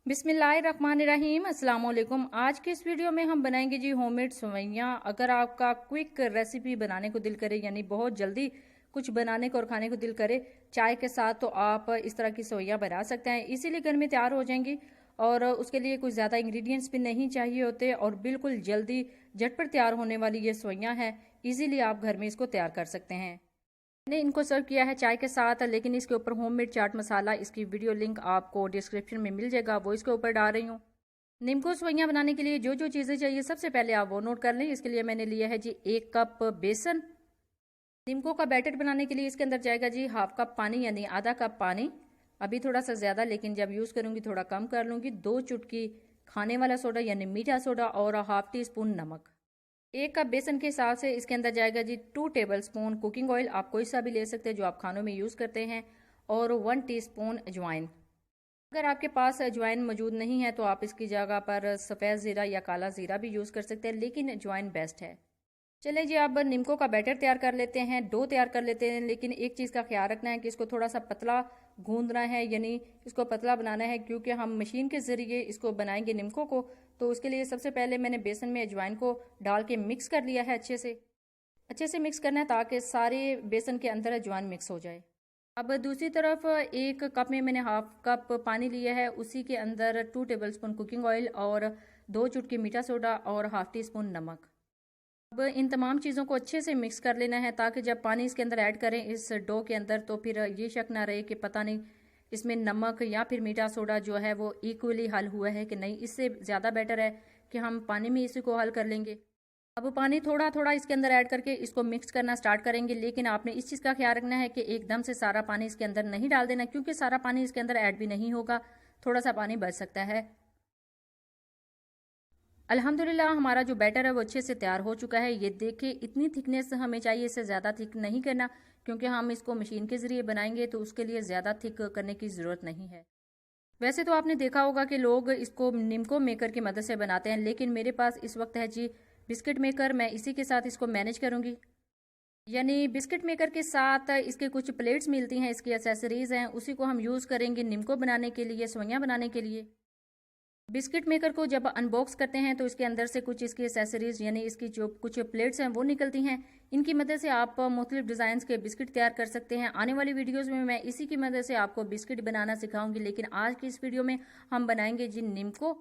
बिस्मिल्लाहिर्रहमानिर्रहीम अस्सलाम वालेकुम। आज के इस वीडियो में हम बनाएंगे जी होममेड सेवइयाँ। अगर आपका क्विक रेसिपी बनाने को दिल करे, यानी बहुत जल्दी कुछ बनाने को और खाने को दिल करे चाय के साथ, तो आप इस तरह की सेवइयाँ बना सकते हैं। इसीलिए घर में तैयार हो जाएंगी और उसके लिए कुछ ज़्यादा इंग्रेडिएंट्स भी नहीं चाहिए होते और बिल्कुल जल्दी झटपट तैयार होने वाली ये सेवइयाँ हैं। ईजिली आप घर में इसको तैयार कर सकते हैं। मैंने इनको सर्व किया है चाय के साथ, लेकिन इसके ऊपर होममेड चाट मसाला, इसकी वीडियो लिंक आपको डिस्क्रिप्शन में मिल जाएगा, वो इसके ऊपर डाल रही हूँ। नींबू सेवइयाँ बनाने के लिए जो जो चीज़ें चाहिए सबसे पहले आप वो नोट कर लें। इसके लिए मैंने लिया है जी 1 कप बेसन। नींबू का बैटर बनाने के लिए इसके अंदर जाएगा जी हाफ कप पानी, यानी आधा कप पानी। अभी थोड़ा सा ज़्यादा, लेकिन जब यूज़ करूँगी थोड़ा कम कर लूँगी। 2 चुटकी खाने वाला सोडा यानी मीठा सोडा और हाफ टी स्पून नमक। 1 कप बेसन के हिसाब से इसके अंदर जाएगा जी 2 टेबलस्पून कुकिंग ऑयल, आप कोई सा भी ले सकते हैं जो आप खानों में यूज़ करते हैं, और 1 टीस्पून अजवाइन। अगर आपके पास अजवाइन मौजूद नहीं है तो आप इसकी जगह पर सफ़ेद ज़ीरा या काला ज़ीरा भी यूज़ कर सकते हैं, लेकिन अजवाइन बेस्ट है। चले जी अब नींबू का बैटर तैयार कर लेते हैं, डो तैयार कर लेते हैं। लेकिन एक चीज़ का ख्याल रखना है कि इसको थोड़ा सा पतला गूंदना है, यानी इसको पतला बनाना है, क्योंकि हम मशीन के ज़रिए इसको बनाएंगे नींबू को। तो उसके लिए सबसे पहले मैंने बेसन में अजवाइन को डाल के मिक्स कर लिया है। अच्छे से मिक्स करना है ताकि सारे बेसन के अंदर अजवाइन मिक्स हो जाए। अब दूसरी तरफ 1 कप में मैंने हाफ कप पानी लिया है, उसी के अंदर 2 टेबलस्पून कुकिंग ऑयल और 2 चुटकी मीठा सोडा और हाफ टी स्पून नमक। अब इन तमाम चीज़ों को अच्छे से मिक्स कर लेना है ताकि जब पानी इसके अंदर ऐड करें इस डो के अंदर, तो फिर ये शक ना रहे कि पता नहीं इसमें नमक या फिर मीठा सोडा जो है वो इक्वली हल हुआ है कि नहीं। इससे ज़्यादा बेटर है कि हम पानी में इसी को हल कर लेंगे। अब पानी थोड़ा थोड़ा इसके अंदर ऐड करके इसको मिक्स करना स्टार्ट करेंगे, लेकिन आपने इस चीज़ का ख्याल रखना है कि एकदम से सारा पानी इसके अंदर नहीं डाल देना, क्योंकि सारा पानी इसके अंदर ऐड भी नहीं होगा, थोड़ा सा पानी बच सकता है। अल्हम्दुलिल्लाह हमारा जो बैटर है वो अच्छे से तैयार हो चुका है। ये देखिए इतनी थिकनेस हमें चाहिए, इससे ज़्यादा थिक नहीं करना, क्योंकि हम इसको मशीन के ज़रिए बनाएंगे तो उसके लिए ज़्यादा थिक करने की ज़रूरत नहीं है। वैसे तो आपने देखा होगा कि लोग इसको निम्को मेकर की मदद से बनाते हैं, लेकिन मेरे पास इस वक्त है जी बिस्किट मेकर। मैं इसी के साथ इसको मैनेज करूँगी। यानी बिस्किट मेकर के साथ इसके कुछ प्लेट्स मिलती हैं, इसकी एसेसरीज़ हैं, उसी को हम यूज़ करेंगे निम्को बनाने के लिए, सेवइयाँ बनाने के लिए। बिस्किट मेकर को जब अनबॉक्स करते हैं तो इसके अंदर से कुछ इसकी एसेसरीज यानी इसकी जो कुछ प्लेट्स हैं वो निकलती हैं। इनकी मदद से आप मुख्तलिफ डिज़ाइंस के बिस्किट तैयार कर सकते हैं। आने वाली वीडियोस में मैं इसी की मदद से आपको बिस्किट बनाना सिखाऊंगी, लेकिन आज की इस वीडियो में हम बनाएंगे जी निम्को।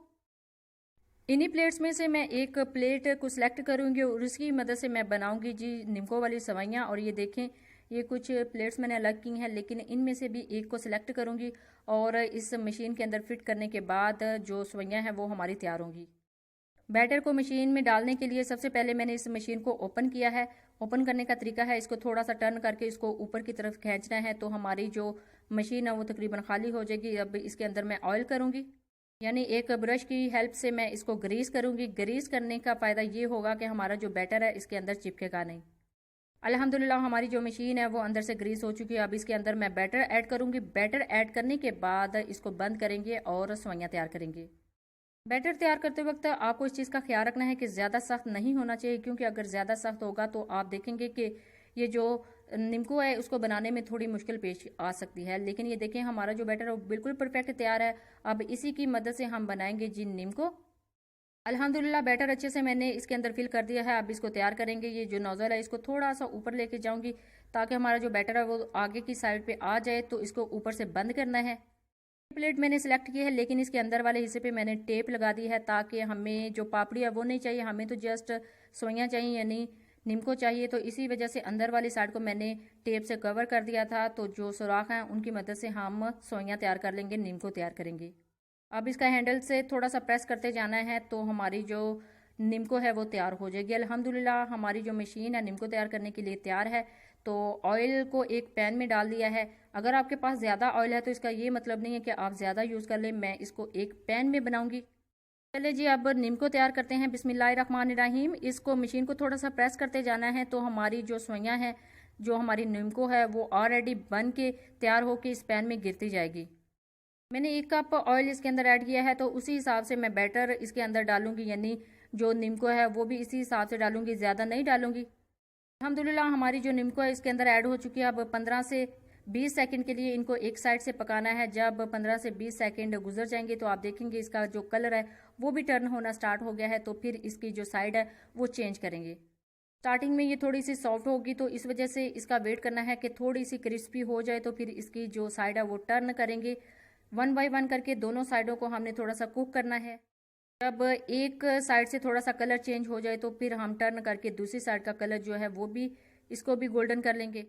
इन्हीं प्लेट्स में से मैं एक प्लेट को सिलेक्ट करूंगी और उसकी मदद से मैं बनाऊंगी जी निम्को वाली सेवइयाँ। और ये देखें, ये कुछ प्लेट्स मैंने अलग की हैं, लेकिन इनमें से भी एक को सिलेक्ट करूंगी और इस मशीन के अंदर फिट करने के बाद जो सेवइयाँ हैं वो हमारी तैयार होंगी। बैटर को मशीन में डालने के लिए सबसे पहले मैंने इस मशीन को ओपन किया है। ओपन करने का तरीका है, इसको थोड़ा सा टर्न करके इसको ऊपर की तरफ खींचना है, तो हमारी जो मशीन है वो तकरीबन खाली हो जाएगी। अब इसके अंदर मैं ऑयल करूँगी, यानी एक ब्रश की हेल्प से मैं इसको ग्रीस करूँगी। ग्रीस करने का फ़ायदा ये होगा कि हमारा जो बैटर है इसके अंदर चिपकेगा नहीं। अल्हम्दुलिल्लाह हमारी जो मशीन है वो अंदर से ग्रीस हो चुकी है। अब इसके अंदर मैं बैटर ऐड करूँगी। बैटर ऐड करने के बाद इसको बंद करेंगे और सेवइयाँ तैयार करेंगे। बैटर तैयार करते वक्त आपको इस चीज़ का ख्याल रखना है कि ज़्यादा सख्त नहीं होना चाहिए, क्योंकि अगर ज़्यादा सख्त होगा तो आप देखेंगे कि ये जो निम्को है उसको बनाने में थोड़ी मुश्किल पेश आ सकती है। लेकिन ये देखें हमारा जो बैटर है वो बिल्कुल परफेक्ट तैयार है। अब इसी की मदद से हम बनाएंगे जी निम्को। अल्हम्दुलिल्लाह बैटर अच्छे से मैंने इसके अंदर फिल कर दिया है। अब इसको तैयार करेंगे। ये जो नोज़ल है इसको थोड़ा सा ऊपर लेके जाऊंगी ताकि हमारा जो बैटर है वो आगे की साइड पे आ जाए, तो इसको ऊपर से बंद करना है। प्लेट मैंने सिलेक्ट की है, लेकिन इसके अंदर वाले हिस्से पे मैंने टेप लगा दी है ताकि हमें जो पापड़ी है वो नहीं चाहिए, हमें तो जस्ट सेवइयाँ चाहिए, यानी निम्को चाहिए। तो इसी वजह से अंदर वाली साइड को मैंने टेप से कवर कर दिया था, तो जो सुराख हैं उनकी मदद से हम सेवइयाँ तैयार कर लेंगे, निम्को तैयार करेंगे। अब इसका हैंडल से थोड़ा सा प्रेस करते जाना है तो हमारी जो निम्को है वो तैयार हो जाएगी। अल्हम्दुलिल्लाह हमारी जो मशीन है निम्को तैयार करने के लिए तैयार है। तो ऑयल को एक पैन में डाल दिया है। अगर आपके पास ज़्यादा ऑयल है तो इसका ये मतलब नहीं है कि आप ज़्यादा यूज़ कर लें। मैं इसको एक पैन में बनाऊंगी। चलिए जी अब निम्को तैयार करते हैं। बिस्मिल्लाहिर्रहमानिर्रहीम। इसको मशीन को थोड़ा सा प्रेस करते जाना है तो हमारी जो सेवइयाँ हैं, जो हमारी निम्को है वो ऑलरेडी बन के तैयार होकर इस पैन में गिरती जाएगी। मैंने 1 कप ऑयल इसके अंदर ऐड किया है, तो उसी हिसाब से मैं बैटर इसके अंदर डालूंगी, यानी जो निम्को है वो भी इसी हिसाब से डालूंगी, ज़्यादा नहीं डालूंगी। अल्हम्दुलिल्लाह हमारी जो निम्को है इसके अंदर ऐड हो चुकी है। अब 15 से 20 सेकंड के लिए इनको एक साइड से पकाना है। जब 15 से 20 सेकंड गुजर जाएंगे तो आप देखेंगे इसका जो कलर है वो भी टर्न होना स्टार्ट हो गया है। तो फिर इसकी जो साइड है वो चेंज करेंगे। स्टार्टिंग में ये थोड़ी सी सॉफ्ट होगी तो इस वजह से इसका वेट करना है कि थोड़ी सी क्रिस्पी हो जाए, तो फिर इसकी जो साइड है वो टर्न करेंगे। 1 बाय 1 करके दोनों साइडों को हमने थोड़ा सा कुक करना है। जब एक साइड से थोड़ा सा कलर चेंज हो जाए तो फिर हम टर्न करके दूसरी साइड का कलर जो है वो भी इसको भी गोल्डन कर लेंगे।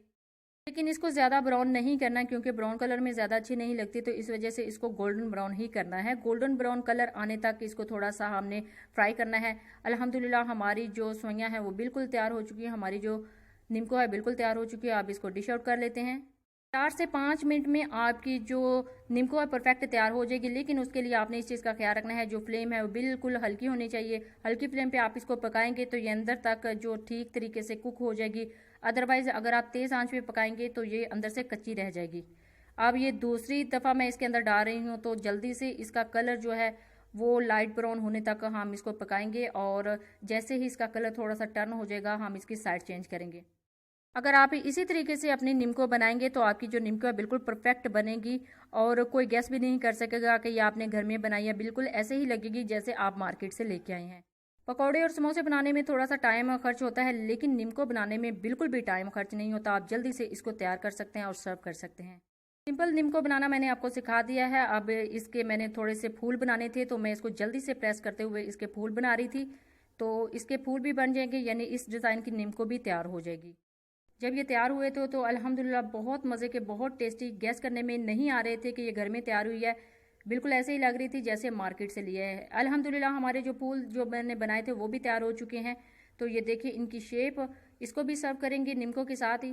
लेकिन इसको ज़्यादा ब्राउन नहीं करना क्योंकि ब्राउन कलर में ज़्यादा अच्छी नहीं लगती, तो इस वजह से इसको गोल्डन ब्राउन ही करना है। गोल्डन ब्राउन कलर आने तक इसको थोड़ा सा हमने फ्राई करना है। अल्हम्दुलिल्लाह हमारी जो सोइयां हैं वो बिल्कुल तैयार हो चुकी है, हमारी जो निम्को है बिल्कुल तैयार हो चुकी है। आप इसको डिश आउट कर लेते हैं। 4 से 5 मिनट में आपकी जो निम्को है परफेक्ट तैयार हो जाएगी। लेकिन उसके लिए आपने इस चीज़ का ख्याल रखना है, जो फ्लेम है वो बिल्कुल हल्की होनी चाहिए। हल्की फ्लेम पे आप इसको पकाएंगे तो ये अंदर तक जो ठीक तरीके से कुक हो जाएगी। अदरवाइज़ अगर आप तेज़ आंच पे पकाएंगे तो ये अंदर से कच्ची रह जाएगी। अब ये दूसरी दफ़ा मैं इसके अंदर डाल रही हूँ, तो जल्दी से इसका कलर जो है वो लाइट ब्राउन होने तक हम इसको पकाएंगे, और जैसे ही इसका कलर थोड़ा सा टर्न हो जाएगा हम इसकी साइड चेंज करेंगे। अगर आप इसी तरीके से अपनी निम्को बनाएंगे तो आपकी जो निम्को है बिल्कुल परफेक्ट बनेगी, और कोई गैस भी नहीं कर सकेगा कि ये आपने घर में बनाई है। बिल्कुल ऐसे ही लगेगी जैसे आप मार्केट से लेके आए हैं। पकौड़े और समोसे बनाने में थोड़ा सा टाइम खर्च होता है, लेकिन निम्को बनाने में बिल्कुल भी टाइम खर्च नहीं होता। आप जल्दी से इसको तैयार कर सकते हैं और सर्व कर सकते हैं। सिंपल निम्को बनाना मैंने आपको सिखा दिया है। अब इसके मैंने थोड़े से फूल बनाने थे तो मैं इसको जल्दी से प्रेस करते हुए इसके फूल बना रही थी। तो इसके फूल भी बन जाएंगे, यानी इस डिज़ाइन की निम्को भी तैयार हो जाएगी। जब ये तैयार हुए थे तो अल्हम्दुलिल्लाह बहुत मज़े के, बहुत टेस्टी, गैस करने में नहीं आ रहे थे कि ये घर में तैयार हुई है। बिल्कुल ऐसे ही लग रही थी जैसे मार्केट से लिए है। अल्हम्दुलिल्लाह हमारे जो फूल जो मैंने बनाए थे वो भी तैयार हो चुके हैं। तो ये देखिए इनकी शेप, इसको भी सर्व करेंगे निम्को के साथ ही।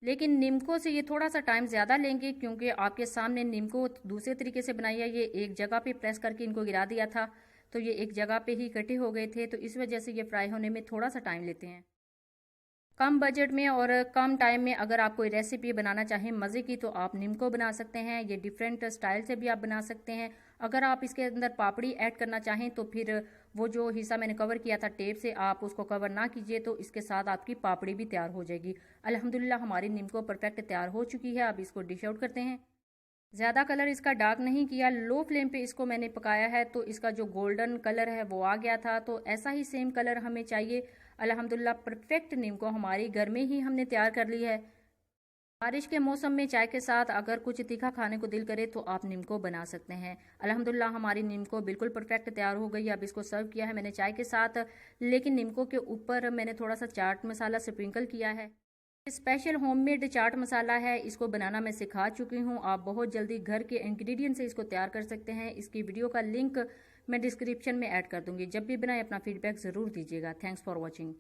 लेकिन निम्को से ये थोड़ा सा टाइम ज़्यादा लेंगे क्योंकि आपके सामने निम्को दूसरे तरीके से बनाई है। ये एक जगह पे प्रेस करके इनको गिरा दिया था तो ये एक जगह पे ही इकट्ठे हो गए थे, तो इस वजह से ये फ्राई होने में थोड़ा सा टाइम लेते हैं। कम बजट में और कम टाइम में अगर आप कोई रेसिपी बनाना चाहें मज़े की तो आप निम्को बना सकते हैं। ये डिफरेंट स्टाइल से भी आप बना सकते हैं। अगर आप इसके अंदर पापड़ी ऐड करना चाहें तो फिर वो जो हिस्सा मैंने कवर किया था टेप से, आप उसको कवर ना कीजिए, तो इसके साथ आपकी पापड़ी भी तैयार हो जाएगी। अल्हम्दुलिल्लाह हमारी निम्को परफेक्ट तैयार हो चुकी है। अब इसको डिश आउट करते हैं। ज़्यादा कलर इसका डार्क नहीं किया, लो फ्लेम पे इसको मैंने पकाया है तो इसका जो गोल्डन कलर है वो आ गया था। तो ऐसा ही सेम कलर हमें चाहिए। अल्हम्दुलिल्लाह परफेक्ट निम्को हमारी घर में ही हमने तैयार कर ली है। बारिश के मौसम में चाय के साथ अगर कुछ तीखा खाने को दिल करे तो आप निम्को बना सकते हैं। अल्हम्दुलिल्लाह हमारी निम्को बिल्कुल परफेक्ट तैयार हो गई है। अब इसको सर्व किया है मैंने चाय के साथ, लेकिन निम्को के ऊपर मैंने थोड़ा सा चाट मसाला स्प्रिंकल किया है। स्पेशल होममेड चाट मसाला है, इसको बनाना मैं सिखा चुकी हूँ। आप बहुत जल्दी घर के इंग्रेडिएंट से इसको तैयार कर सकते हैं। इसकी वीडियो का लिंक मैं डिस्क्रिप्शन में ऐड कर दूंगी। जब भी बनाए अपना फीडबैक ज़रूर दीजिएगा। Thanks for watching.